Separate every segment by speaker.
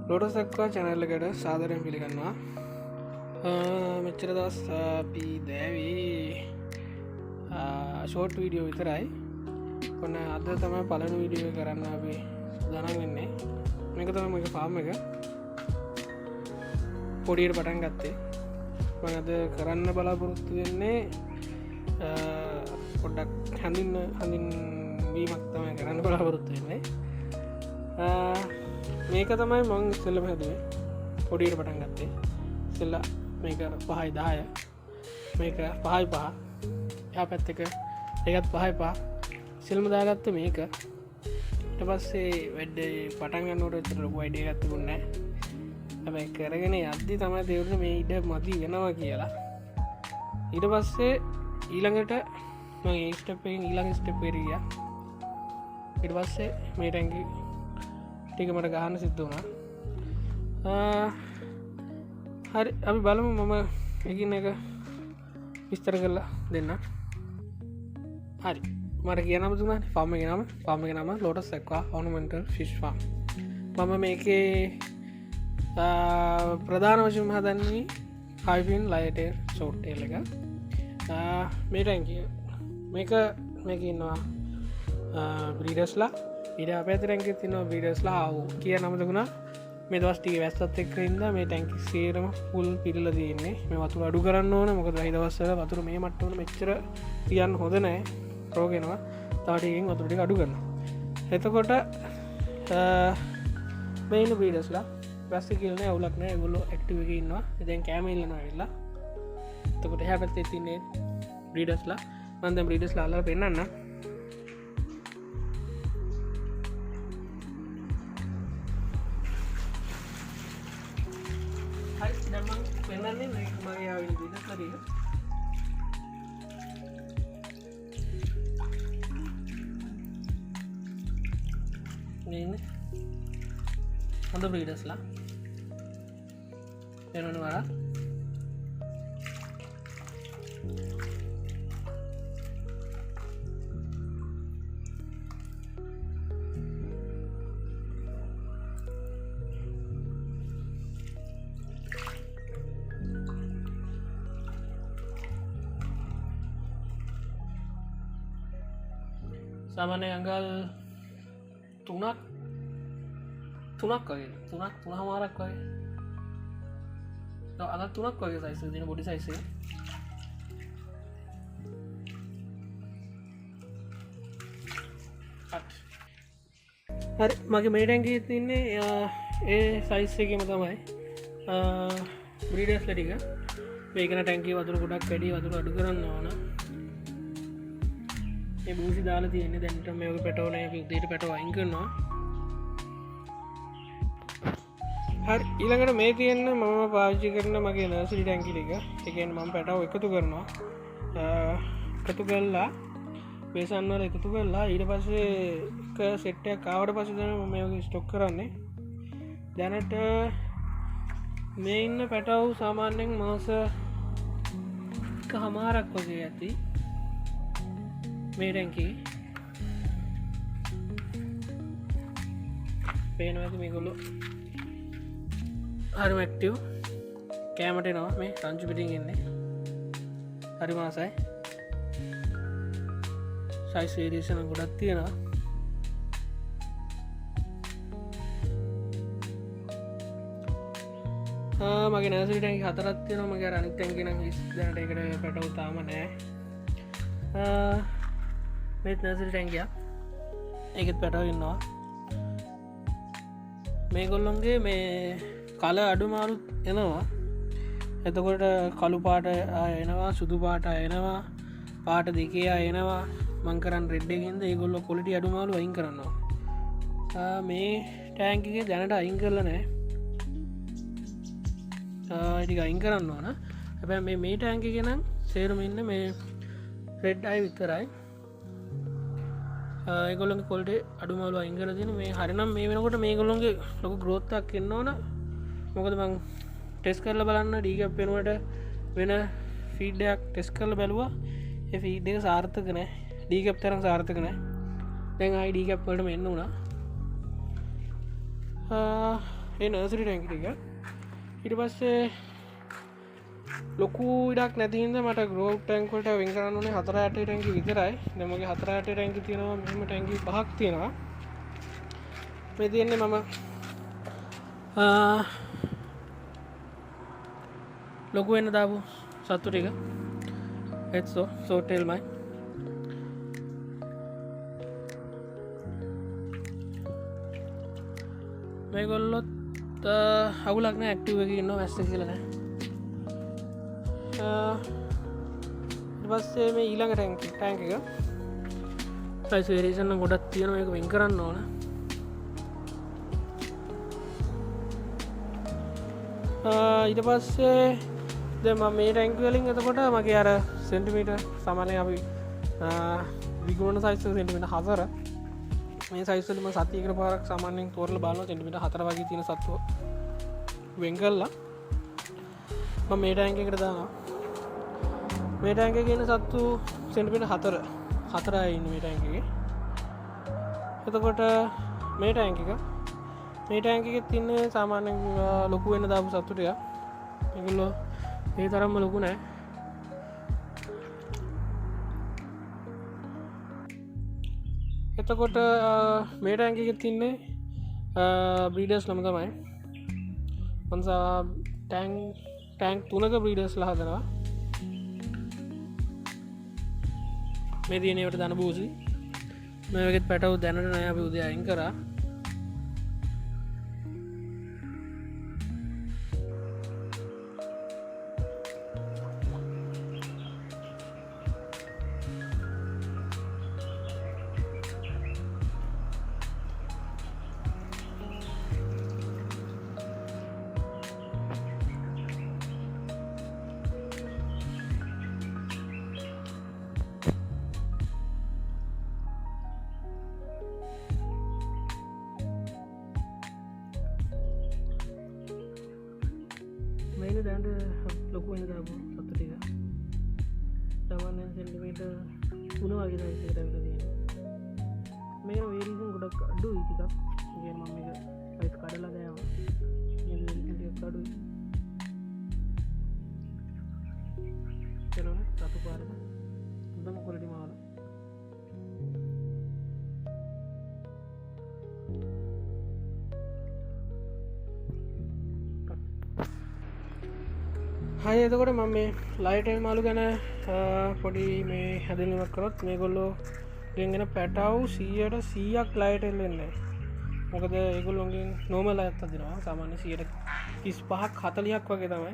Speaker 1: ලොටසක්වා චැනල්ල එකට සාදරයෙන් පිළිගන්නවා. මෙච්චර දවස් අපි දෑවී ෂෝට් වීඩියෝ විතරයි. ඔන්න අද තමයි පලනු විඩියෝ කරන්න අපි දනගන්නේ මේක තම එක පාම එක පොඩියට පටන් ගත්තේ මනද කරන්න බලාපොරොත්තු වෙන්නේ පොඩ්ඩක් හඳින් වීමක් තමයි කරන්න බලාපොරොත්තු වෙන්නේ. මේක තමයි මං ඉස්සෙල්ලම හැදුවේ පොඩියට පටන් ගත්තේ ඉස්සෙල්ල මේක 5/10 මේක 5/5 එහා පැත්තක ඒකත් 5/5 ඉස්සෙල්ම දාගත්ත මේක ඊට පස්සේ වැඩ පටන් ගන්නකොට ඇත්තට ලොකු අයිඩියා එකක් තිබුණේ නැහැ. හැබැයි කරගෙන යද්දි තමයි තේරුනේ මේ ඉඩ මදි වෙනවා කියලා. ඊට පස්සේ ඊළඟට මම ඒ ස්ටෙප් එකෙන් ඊළඟ ස්ටෙප් එකට ගියා. ඊට පස්සේ මේ ටැංකි ටික මට ගහන්න සිද්ධ වුණා. හරි අපි බලමු මම එකින් එක විස්තර කරලා දෙන්න. හරි මට කියනම තුනනේ ෆාම් එකේ නම ලෝටස් ඇක්වා ඕර්නමෙන්ටල් ෆිෂ් ෆාම්. මම මේකේ ප්‍රධාන වශයෙන් හදන්නේ හයිෆින් ලයටර් ෂෝට් ටේල් එක. මේ ටැංකිය මේක ඉන්නවා බ්‍රීඩර්ස්ලා ඊට අපේ ටැංකිය තියෙනවා බ්‍රීඩර්ස්ලා කිය නම තිබුණා. මේ දවස් ටික වැස්සත් එක්ක ඉඳලා මේ ටැංකි සේරම ෆුල් පිරලා තියෙන්නේ. මේ වතුර අඩු කරන්න ඕන මොකද මේ දවස්වල වතුර මේ මට්ටමට මෙච්චර තියන්න හොඳ නැහැ. රෝගෙනවා තව ටිකකින් වතුර ටික අඩු කරනවා. එතකොට මේ ඉන්න බ්‍රීඩර්ස්ලා වැස්ස කියලා නෑ අවුලක් නෑ. ඒගොල්ලෝ ඇක්ටිව් එකේ ඉන්නවා. දැන් කැම ඉල්ලනවා ඇවිල්ලා. එතකොට එහා පැත්තේ තින්නේ බ්‍රීඩර්ස්ලා. මම දැන් බ්‍රීඩර්ස්ලා අල්ලලා පෙන්නන්න. හරි දැන් මම පෙන්නන්නේ මේක මගේ ආවිල බ්‍රීඩර්ස්ලා ටික. මේ හොඳ බ්‍රීඩර්ස්ලා පෙන්වන්න වරා. සාමාන්‍ය අඟල් 3ක් වගේ 3.5 වගේ අඟල් 3ක් වගේ සයිස් එක තියෙන බොඩි සයිස් එක. හරි මගේ මේ ටැංකියේ තින්නේ ඒ සයිස් එකේම තමයි බ්‍රීඩර්ස්ලා ටික. මේකන ටැංකියේ වතුර ගොඩක් වැඩි වතුර අඩු කරන්න ඕන. මේ බූසි දාලා තියෙන්නේ දැන්ට මේක පැටව නැහැ උදේට පැටව අයින් කරනවා. හරි ඊළඟට මේ තියෙන්නේ මම පාවිච්චි කරන මගේ නර්සරි ටැංකි ටික. ඒ කියන්නේ මම පැටව එකතු කරනවා. එකතු කරලා බේසන් වල එකතු කරලා ඊට පස්සේ එක සෙට් එකක් ආවට පස්සේ තමයි මම මේක ස්ටොක් කරන්නේ. දැනට මේ ඉන්න පැටව සාමාන්‍යයෙන් මාස එකමාරක් වගේ ඇති. මේ ටැංකියේ පේනවා ඇති මේගොල්ලෝ හරිම ඇක්ටිව්. කෑමට එනවා මේ රංචු පිටින් එන්නේ. හරි මාසයි. සයිස් වේරියේෂන් ගොඩක් තියෙනවා. මගේ නර්සරි ටැංකි 4ක් තියෙනවා. මගේ අනිත් ටැංකිය නම් දැනට ඒකට පැටව තාම නැහැ. මේත් නර්සරි ටැංකියක්. ඒකෙත් පැටව ඉන්නවා. මේගොල්ලොන්ගේ මේ කල අඩුමාරුත් එනවා. එතකොට කළු පාට එනවා සුදු පාට එනවා පාට දෙකේ එනවා. මං කරන්න රෙඩ් එකකින්ද ඒගොල්ලෝ ක්වොලිටි අඩුමාරු අයින් කරනවා. මේ ටැංක් එකේ දැනට අයින් කරලා නැහැ. ටික අයින් කරන්න ඕන. හැබැයි මේ ටැංක් එකේ නම් සේරම ඉන්න මේ රෙඩ් අය විතරයි. ඒගොල්ලොන්ගේ ක්වොලිටි අඩුමාරු අයින් කරලා තියෙන මේ හරිනම් මේ වෙනකොට මේගොල්ලොන්ගේ ලොකු growth එකක් එන්න ඕන. මොකද මං ටෙස්ට් කරලා බලන්න ඩීගැප් වෙනකොට වෙන ෆීඩ් එකක් ටෙස්ට් කරලා බැලුවා. ඒ ෆීඩ් එක සාර්ථක නැහැ. ඩීගැප් තරම් සාර්ථක නැහැ. දැන් ආයි ඩීගැප් වලටම එන්න උනා. ඒ නර්සරි ටැංකි ටික. ඊට පස්සේ ලොකු ඉඩක් නැති හින්දා මට ග්‍රෝව් ටැංක් වලට වෙන් කරන්න ඕනේ 4-8 ටැංකි විතරයි. දැන් මගේ 4-8 ටැංකි තියෙනවා, මෙහෙම ටැංකි 5ක් තියෙනවා. මේ තියෙන්නේ මම ලොකු වෙන්න දාපු සත්තු ටික. එත්සෝ සෝටෙල් මයි. මේගොල්ලොත් අවුලක් නෑ, ඇක්ටිව් එකේ ඉන්නවා, මැස්ස කියලා නෑ. ඊට පස්සේ මේ ඊළඟ ටැංක් එක සයිස් වේරියේෂන් ගොඩක් තියෙනවා, මේක වෙන් කරන්න ඕන. ඊට පස්සේ දැන් මම මේ ටැංක් වලින් එතකොට මගේ අර සෙන්ටිමීටර් සාමාන්‍යයෙන් අපි විගුණන සයිස් සෙන්ටිමීටර් 4 මේ සයිස් වල මම සතියකට පාරක් සාමාන්‍යයෙන් තෝරලා බලනවා සෙන්ටිමීටර් 4 වගේ තියෙන සත්තු වෙන් කරලා මම මේ ටැංක් එකට දානවා. මේ ටැංක් එකේ ඉන්න සත්තු සෙන්ටිමීටර් 4යි ඉන්නේ මේ ටැංක් එකේ. එතකොට මේ ටැංක් එකේ තින්නේ සාමාන්‍යයෙන් ලොකු වෙන්න දාපු සත්තු ටික. ඒගොල්ලෝ ඒ තරම්ම ලොකු නෑ. එතකොට මේ ටැංක් එකේ තින්නේ බ්‍රීඩර්ස් ළම තමයි. මම ටැංක් 3ක බ්‍රීඩර්ස්ලා හදනවා. මේ තියෙන ඒවට දන බූසි. මේ වගේත් පැටවු දැනට නෑ, අපි උදේ අයින් කරා. මේක දැන්ට ලොකු වෙන දාපු සත්තු ටික. සාමාන්‍යයෙන් සෙන්ටිමීටර් 3 වගේ සයිස් එකට ඇවිල්ලා තියෙනවා. මේක වේරියේෂන් ගොඩක් අඩුයි ටිකක්. ඒ කියන්නේ මම මේක සයිස් කඩලා ගෑවා. මේ වේරියේෂන් ටිකක් අඩුයි. චලෝනේ සතු පාරක. හොඳම ක්වොලිටි මාල. හයි එතකොට මම මේ ලයිටෙල් මාළු ගැන පොඩි මේ හැඳින්වීමක් කරොත් මේගොල්ලෝ ගෙන්ගෙන පැටව් 100%ක් ලයිටෙල් වෙන්නේ. මොකද ඒගොල්ලෝගෙන් නෝමල් අයත් අදිනවා. සාමාන්‍ය 35ක් 40ක් වගේ තමයි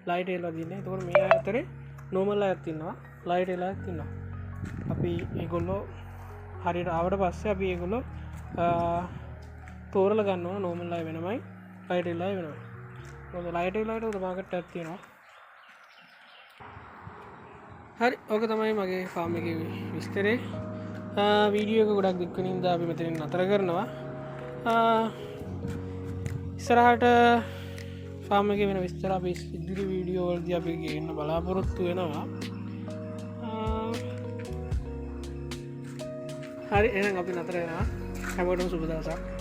Speaker 1: ලයිටෙල් අදින්නේ. එතකොට මේ අතරේ නෝමල් අයත් ඉන්නවා, ලයිටෙල් අයත් ඉන්නවා. අපි ඒගොල්ලෝ හරියට ආවට පස්සේ අපි ඒගොල්ලෝ තෝරලා ගන්නවා. නෝමල් අය වෙනමයි, ලයිටෙල් අය වෙනමයි. ලයිටලට මාකට් ඇත්තියෙනවා. හරි ඕක තමයි මගේ ෆාර්ම් එක විස්තරේ. වීඩියෝ එක ගොඩක් දික්වනින්ද අපි මෙතනින් අතර කරනවා. ඉස්සරහට ෆාර්ම් එක වෙන විස්තර අපි ඉදිරි වීඩියෝ වලදී අපි ගේන්න බලාපොරොත්තු වෙනවා. හරි එහෙනම් අපි නතර වෙනවා. හැමෝටම සුබ දවසක්.